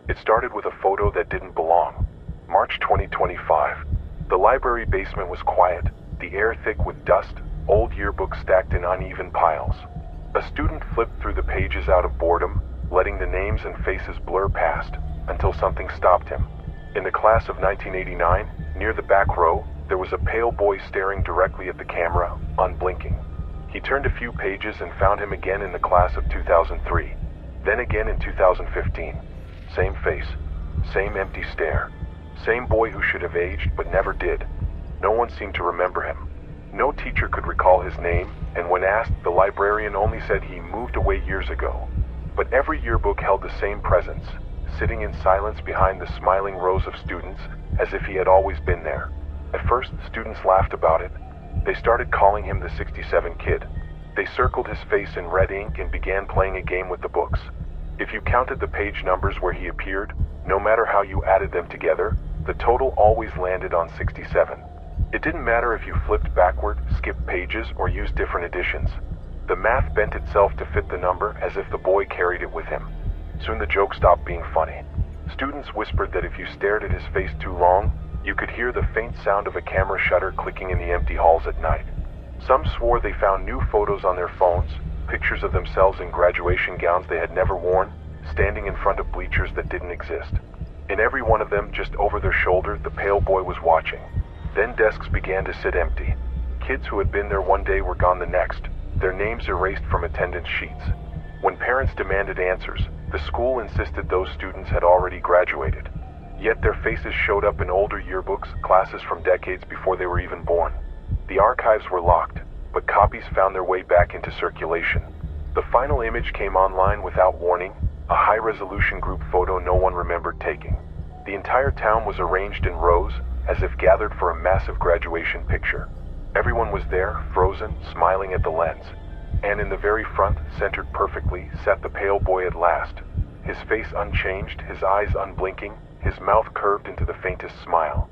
It started with a photo that didn't belong. March 2025. The library basement was quiet, the air thick with dust, old yearbooks stacked in uneven piles. A student flipped through the pages out of boredom, letting the names and faces blur past, until something stopped him. In the class of 1989, near the back row, there was a pale boy staring directly at the camera, unblinking. He turned a few pages and found him again in the class of 2003. Then again in 2015. Same face, same empty stare. Same boy who should have aged but never did. No one seemed to remember him. No teacher could recall his name, and when asked, the librarian only said he moved away years ago. But every yearbook held the same presence, sitting in silence behind the smiling rows of students, as if he had always been there. At first, students laughed about it. They started calling him the 67 kid. They circled his face in red ink and began playing a game with the books. If you counted the page numbers where he appeared, no matter how you added them together, the total always landed on 67. It didn't matter if you flipped backward, skipped pages, or used different editions. The math bent itself to fit the number as if the boy carried it with him. Soon the joke stopped being funny. Students whispered that if you stared at his face too long, you could hear the faint sound of a camera shutter clicking in the empty halls at night. Some swore they found new photos on their phones, pictures of themselves in graduation gowns they had never worn, standing in front of bleachers that didn't exist. In every one of them, just over their shoulder, the pale boy was watching. Then desks began to sit empty. Kids who had been there one day were gone the next, their names erased from attendance sheets. When parents demanded answers, the school insisted those students had already graduated. Yet their faces showed up in older yearbooks, classes from decades before they were even born. The archives were locked, but copies found their way back into circulation. The final image came online without warning, a high-resolution group photo no one remembered taking. The entire town was arranged in rows, as if gathered for a massive graduation picture. Everyone was there, frozen, smiling at the lens. And in the very front, centered perfectly, sat the pale boy at last. His face unchanged, his eyes unblinking, his mouth curved into the faintest smile.